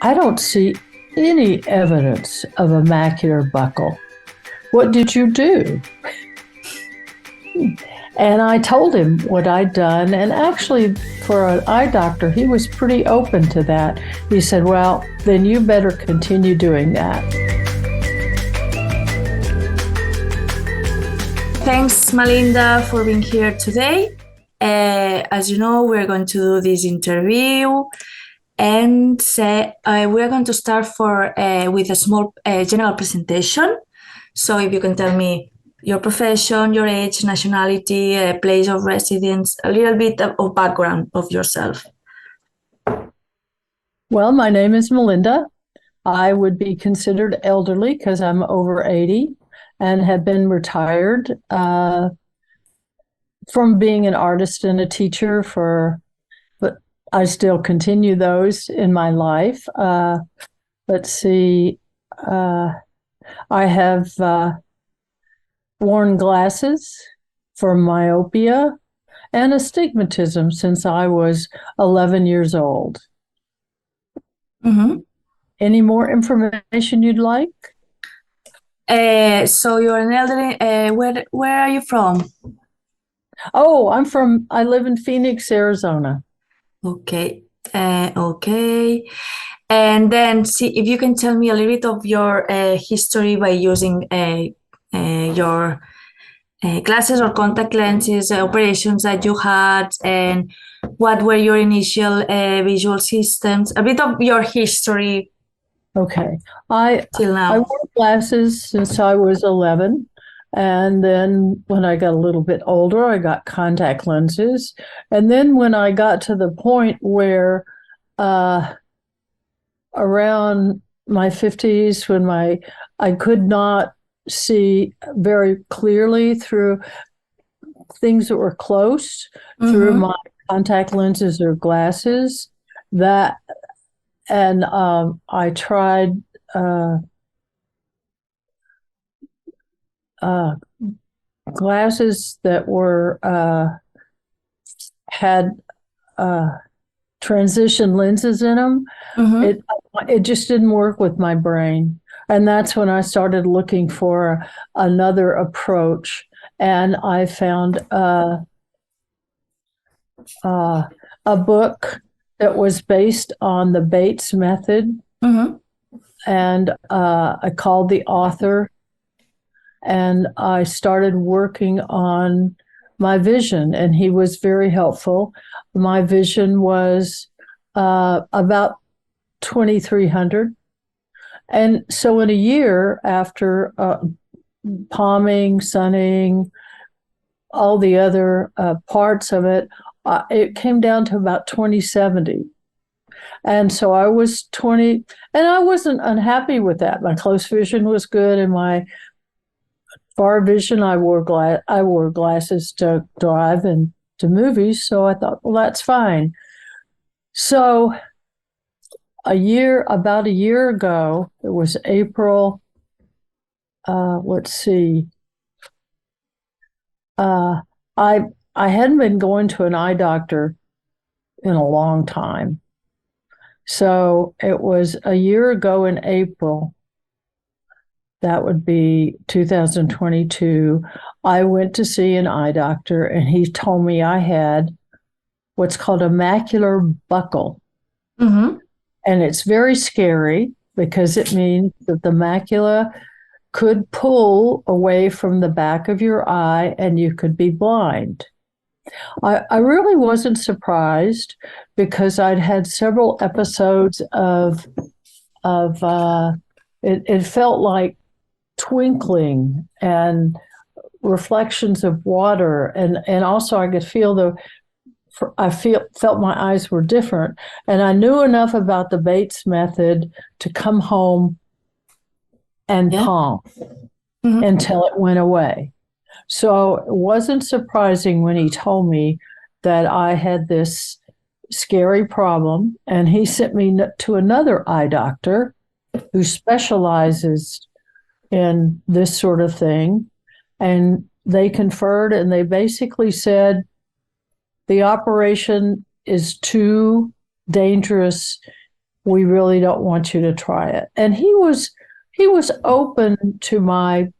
I don't see any evidence of a macular buckle. What did you do? And I told him what I'd done. And actually, for an eye doctor, he was pretty open to that. He said, well, then you better continue doing that. Thanks, Malinda, for being here today. As you know, we're going to do this interview, and we're going to start with a small general presentation. So if you can tell me your profession, your age, nationality, place of residence, a little bit of background of yourself. Well, my name is Malinda. I would be considered elderly because I'm over 80 and have been retired from being an artist and a teacher but I still continue those in my life. Let's see, I have worn glasses for myopia and astigmatism since I was 11 years old. Mm-hmm. Any more information you'd like? So you're an elderly. Where are you from? Oh, I live in Phoenix, Arizona. Okay. Okay. And then see if you can tell me a little bit of your history by using your glasses or contact lenses, operations that you had, and what were your initial visual systems, a bit of your history. Okay. I Till now. I wore glasses since I was 11. And then when I got a little bit older, I got contact lenses. And then when I got to the point where around my 50s, when I could not see very clearly through things that were close through my contact lenses or glasses, I tried glasses that had transition lenses in them. It just didn't work with my brain, and that's when I started looking for another approach. And I found a book that was based on the Bates method, and I called the author. And I started working on my vision, and he was very helpful. My vision was about 2300. And so in a year after palming, sunning, all the other parts of it, it came down to about 2070. And so I was 20, and I wasn't unhappy with that. My close vision was good, and my far vision, I wore glasses to drive and to movies, so I thought, well, that's fine. So about a year ago, it was April, let's see, I hadn't been going to an eye doctor in a long time. So it was a year ago in April. That would be 2022. I went to see an eye doctor, and he told me I had what's called a macular buckle. And it's very scary because it means that the macula could pull away from the back of your eye and you could be blind. I really wasn't surprised because I'd had several episodes of it felt like twinkling and reflections of water, and also I could feel felt my eyes were different, and I knew enough about the Bates method to come home and palm until it went away. So it wasn't surprising when he told me that I had this scary problem, and he sent me to another eye doctor who specializes in this sort of thing. And they conferred, and they basically said the operation is too dangerous we really don't want you to try it. And he was open to my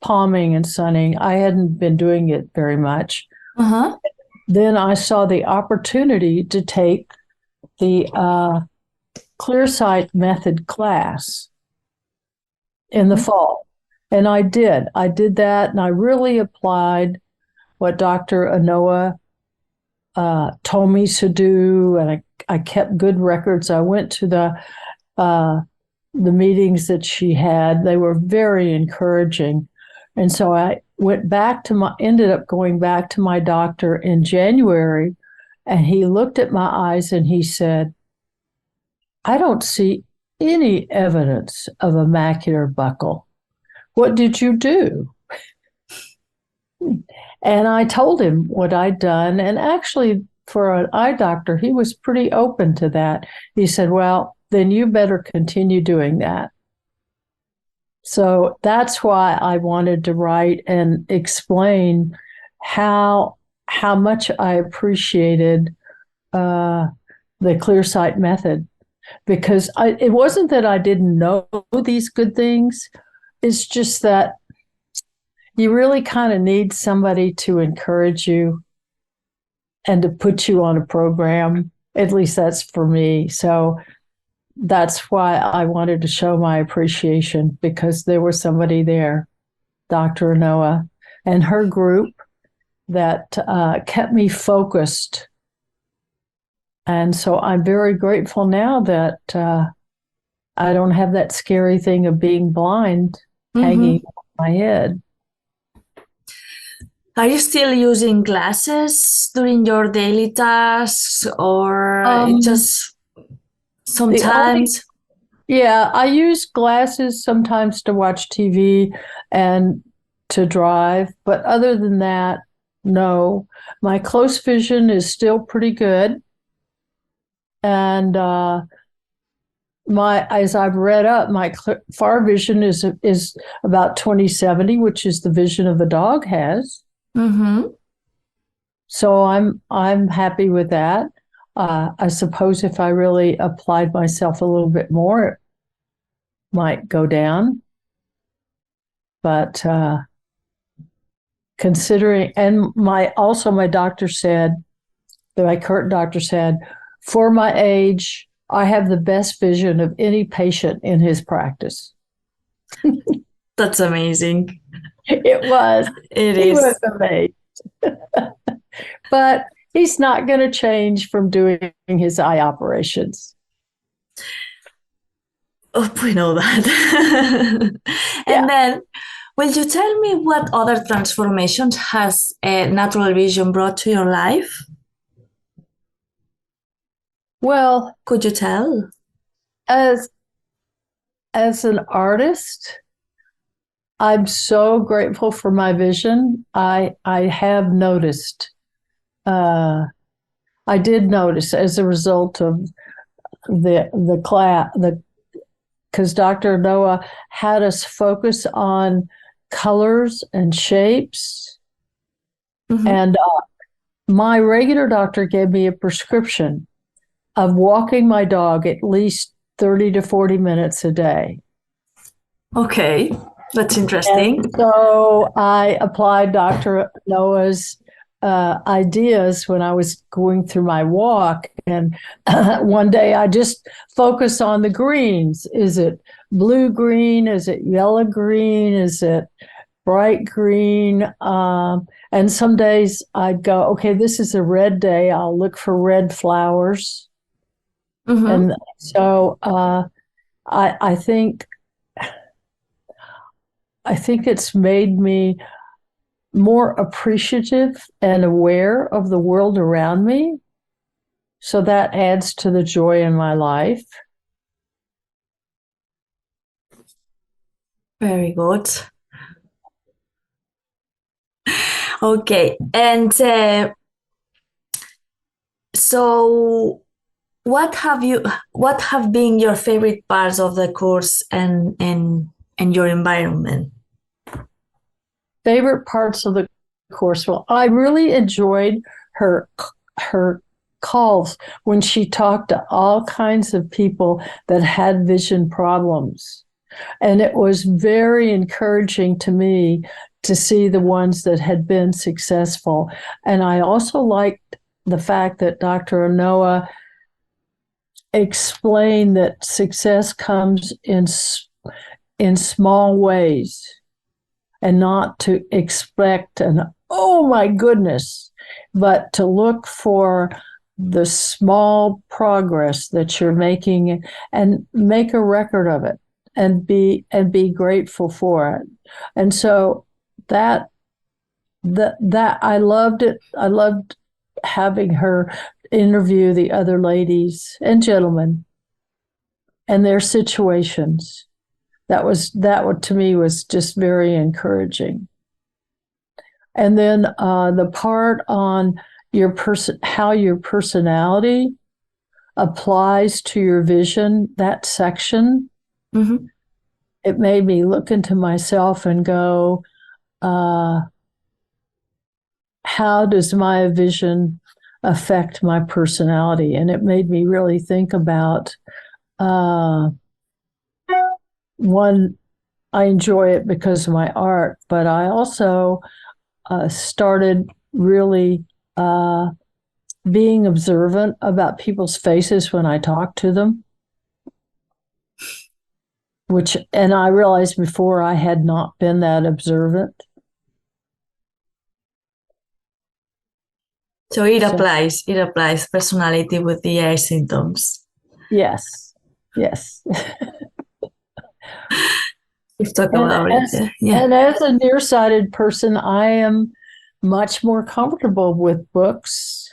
palming and sunning. I hadn't been doing it very much. Uh-huh. Then I saw the opportunity to take the ClearSight Method class in the fall. And I did. I did that, and I really applied what Dr. Anoa told me to do, and I kept good records. I went to the meetings that she had. They were very encouraging. And so I ended up going back to my doctor in January, and he looked at my eyes and he said, I don't see any evidence of a macular buckle. What did you do? And I told him what I'd done. And actually, for an eye doctor, he was pretty open to that. He said, well, then you better continue doing that. So that's why I wanted to write and explain how much I appreciated the ClearSight method, because it wasn't that I didn't know these good things. It's just that you really kind of need somebody to encourage you and to put you on a program. At least that's for me. So that's why I wanted to show my appreciation, because there was somebody there, Dr. Noah, and her group that kept me focused. And so I'm very grateful now that I don't have that scary thing of being blind hanging on my head. Are you still using glasses during your daily tasks, or just sometimes? Yeah, I use glasses sometimes to watch TV and to drive, but other than that, no. My close vision is still pretty good. And as I've read up, my far vision is about 20/70, which is the vision of a dog has. Mm-hmm. So I'm happy with that. I suppose if I really applied myself a little bit more, it might go down. But considering, and my doctor said, my current doctor said, for my age, I have the best vision of any patient in his practice. That's amazing. It was. He was amazed. But he's not going to change from doing his eye operations. Oh, we know that. And then, will you tell me what other transformations has natural vision brought to your life? Well, could you tell? As an artist, I'm so grateful for my vision. I have noticed. I did notice as a result of the class, because Dr. Noah had us focus on colors and shapes. Mm-hmm. And my regular doctor gave me a prescription of walking my dog at least 30 to 40 minutes a day. Okay, that's interesting. And so I applied Dr. Noah's ideas when I was going through my walk. And one day I just focus on the greens. Is it blue green? Is it yellow green? Is it bright green? And some days I'd go, okay, this is a red day. I'll look for red flowers. Mm-hmm. And so I think it's made me more appreciative and aware of the world around me. So that adds to the joy in my life. Very good. Okay, and so what have been your favorite parts of the course and your environment? Favorite parts of the course? Well, I really enjoyed her calls when she talked to all kinds of people that had vision problems. And it was very encouraging to me to see the ones that had been successful. And I also liked the fact that Dr. Onoa explained that success comes in small ways, and not to expect oh my goodness, but to look for the small progress that you're making and make a record of it and be grateful for it. And so that I loved it. I loved having her interview the other ladies and gentlemen and their situations. That to me was just very encouraging. And then the part on how your personality applies to your vision, that section, it made me look into myself and go, how does my vision affect my personality? And it made me really think about one, I enjoy it because of my art, but I also started really being observant about people's faces when I talk to them, and I realized before I had not been that observant. So it applies personality with the eye symptoms. Yes. We've talked about it. Yeah. And as a nearsighted person, I am much more comfortable with books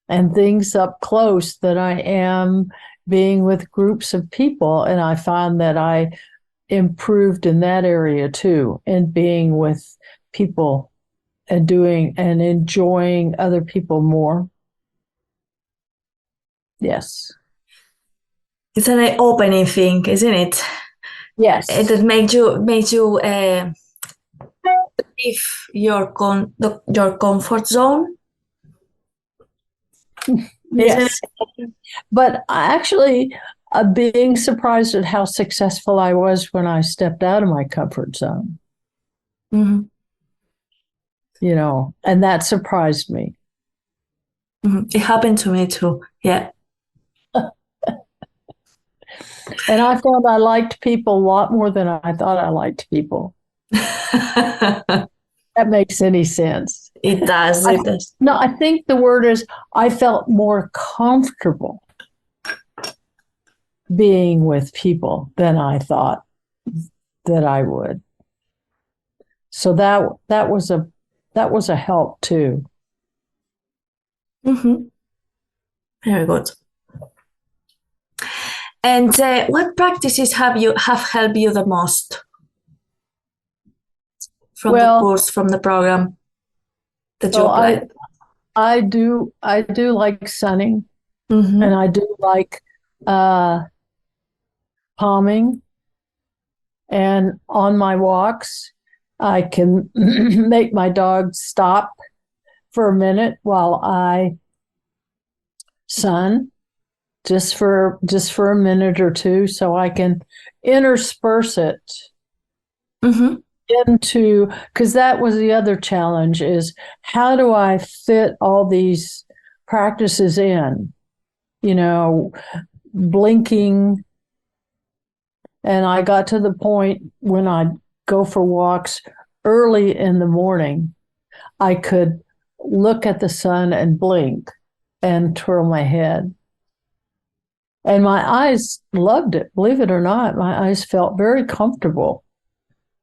and things up close than I am being with groups of people. And I found that I improved in that area too, in being with people and enjoying other people more. Yes. It's an eye-opening thing, isn't it? Yes. It makes you leave your comfort zone. Yes. But actually, being surprised at how successful I was when I stepped out of my comfort zone. Mm-hmm. And that surprised me. Mm-hmm. It happened to me too. Yeah. And I found I liked people a lot more than I thought I liked people. That makes any sense. It does. No, I think the word is I felt more comfortable being with people than I thought that I would. So that was a help too. Mm-hmm. Very good. And what practices have helped you the most from the course, from the program that you applied? I do like sunning, mm-hmm. and I do like palming, and on my walks, I can make my dog stop for a minute while I sun. Just for a minute or two, so I can intersperse it into, because that was the other challenge, is how do I fit all these practices in, blinking. And I got to the point when I'd go for walks early in the morning, I could look at the sun and blink and twirl my head. And my eyes loved it. Believe it or not, my eyes felt very comfortable.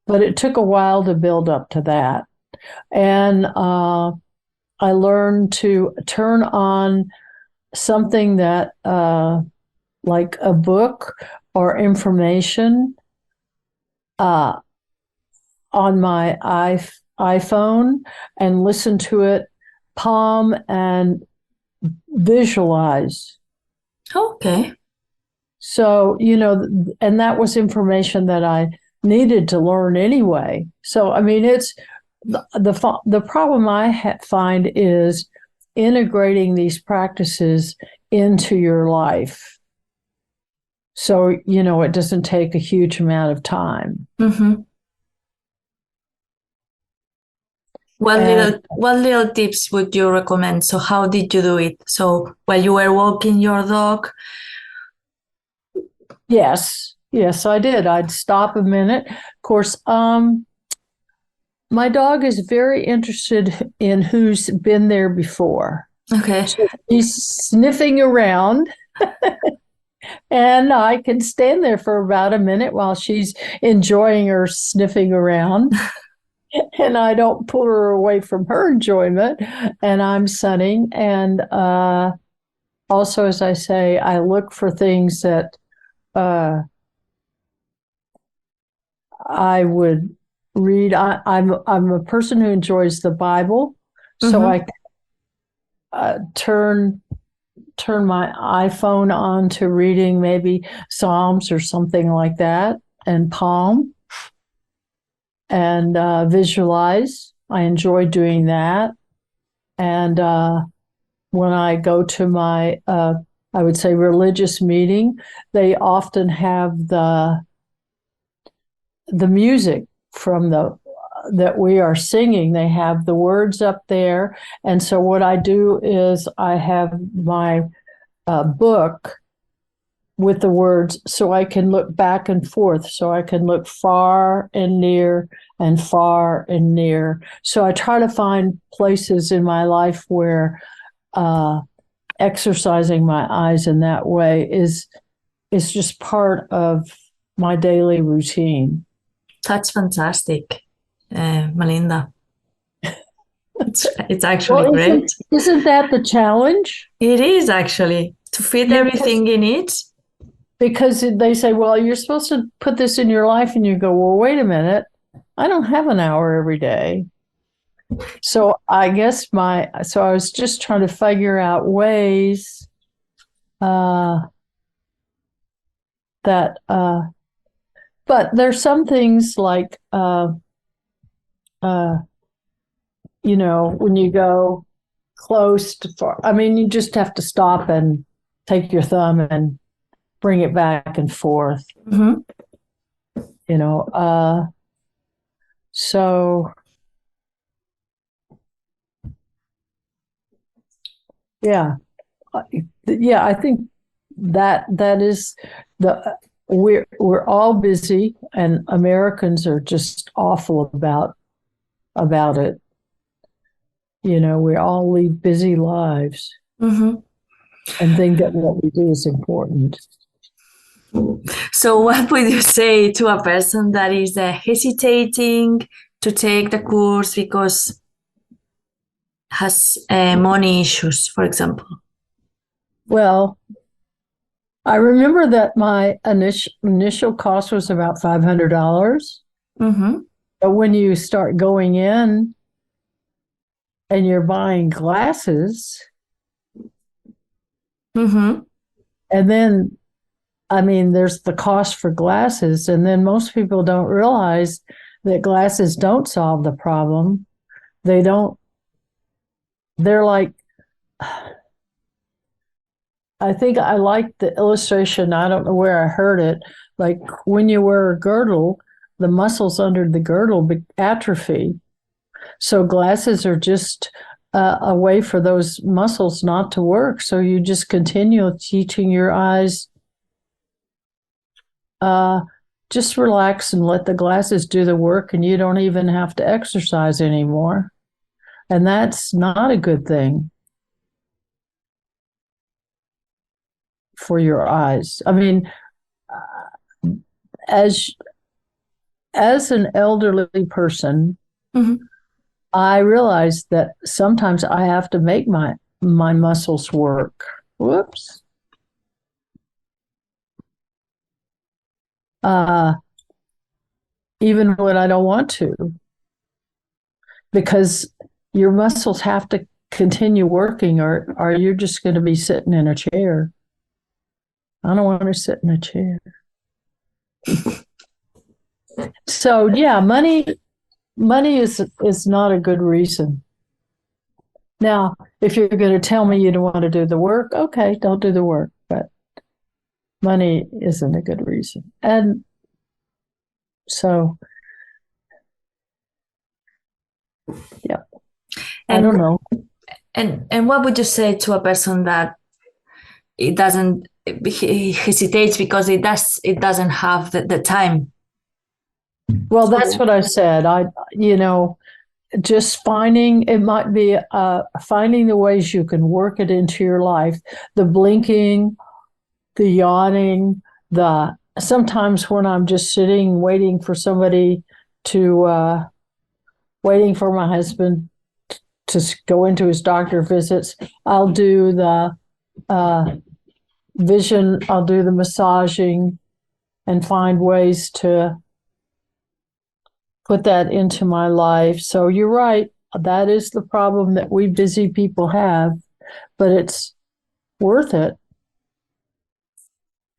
But it took a while to build up to that. And I learned to turn on something that, like a book or information, on my iPhone and listen to it, palm and visualize. Okay. So, and that was information that I needed to learn anyway. So, I mean, it's the problem I find is integrating these practices into your life. So, it doesn't take a huge amount of time. Mm-hmm. What little tips would you recommend? So how did you do it? So while you were walking your dog? Yes, I did. I'd stop a minute. Of course, my dog is very interested in who's been there before. Okay. So he's sniffing around, and I can stand there for about a minute while she's enjoying her sniffing around. And I don't pull her away from her enjoyment, and I'm sunning. And also, as I say, I look for things that I would read. I'm a person who enjoys the Bible, so Mm-hmm. I turn my iPhone on to reading maybe Psalms or something like that, and palm and visualize. I enjoy doing that. And when I go to my, I would say, religious meeting, they often have the music from that we are singing. They have the words up there. And so what I do is I have my book with the words, so I can look back and forth, so I can look far and near and far and near. So I try to find places in my life where exercising my eyes in that way is just part of my daily routine. That's fantastic, Malinda. It's actually great. Isn't that the challenge? It is actually to fit everything in it. Because they say, well, you're supposed to put this in your life, and you go, well, wait a minute, I don't have an hour every day. So I guess so I was just trying to figure out ways that, but there's some things like, when you go close to far, you just have to stop and take your thumb and bring it back and forth. Mm-hmm. So yeah, I think that is we're all busy, and Americans are just awful about it. We all lead busy lives, Mm-hmm. and think that what we do is important. So what would you say to a person that is hesitating to take the course because has money issues, for example? Well, I remember that my initial cost was about $500. Mm-hmm. But when you start going in and you're buying glasses, Mm-hmm. and then, there's the cost for glasses, and then most people don't realize that glasses don't solve the problem. They're like, I think I like the illustration. I don't know where I heard it. Like when you wear a girdle, the muscles under the girdle atrophy. So glasses are just a way for those muscles not to work. So you just continue teaching your eyes, just relax and let the glasses do the work, and you don't even have to exercise anymore. And that's not a good thing for your eyes. As an elderly person, Mm-hmm. I realize that sometimes I have to make my muscles work. Whoops. Even when I don't want to, because your muscles have to continue working, or you're just going to be sitting in a chair. I don't want to sit in a chair. So yeah, money is not a good reason. Now, if you're going to tell me you don't want to do the work, okay, don't do the work. But money isn't a good reason. And so, yeah, I don't know. And what would you say to a person that it doesn't, he hesitates because it doesn't have the time? Well, that's what I said. Just finding, it might be finding the ways you can work it into your life. The blinking, the yawning, sometimes when I'm just sitting waiting for somebody waiting for my husband to go into his doctor visits, I'll do the vision, I'll do the massaging and find ways to put that into my life. So you're right. That is the problem that we busy people have, but it's worth it.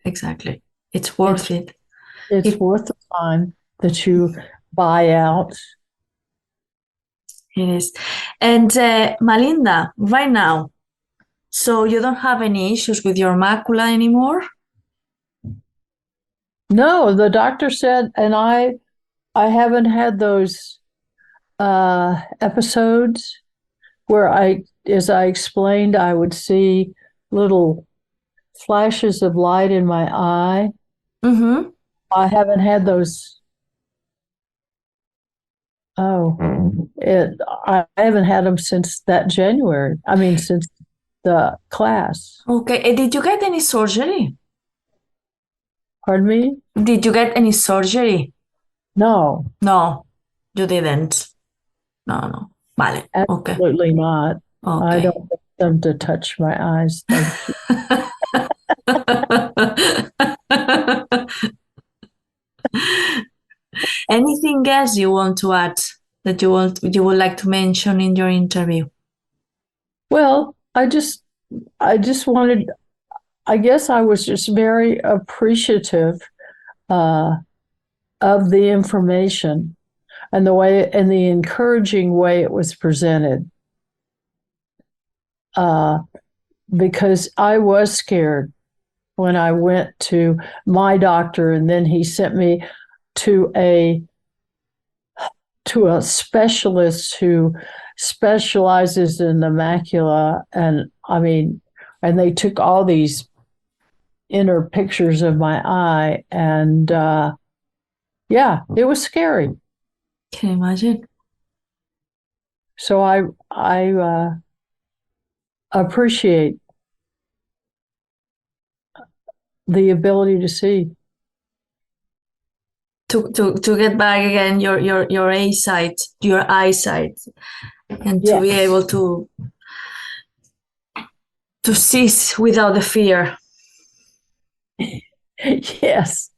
Exactly. It's worth it. It's worth the time that you buy out. It is. And Malinda, right now, so you don't have any issues with your macula anymore? No, the doctor said, and I haven't had those episodes where as I explained, I would see little flashes of light in my eye. Mm-hmm. I haven't had those. I haven't had them since that January. I mean, since the class. Okay. Did you get any surgery? Pardon me? Did you get any surgery? No. No, you didn't. No. Vale. Okay. Absolutely not. Okay. I don't want them to touch my eyes. Thank you. Anything else you want to add that you would like to mention in your interview? Well, I just wanted, I guess I was just very appreciative of the information and the encouraging way it was presented. Because I was scared when I went to my doctor, and then he sent me to a specialist who specializes in the macula, and they took all these inner pictures of my eye, and yeah, it was scary. Can you imagine? So I appreciate the ability to see. To get back again your eyesight, and Yes. to be able to see without the fear. Yes,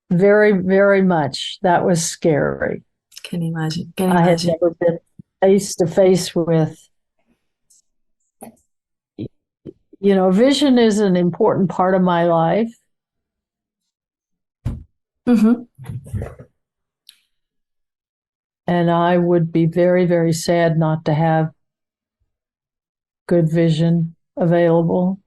very, very much. That was scary. Can you imagine? I had never been face to face with. Vision is an important part of my life. Mm-hmm. And I would be very, very sad not to have good vision available.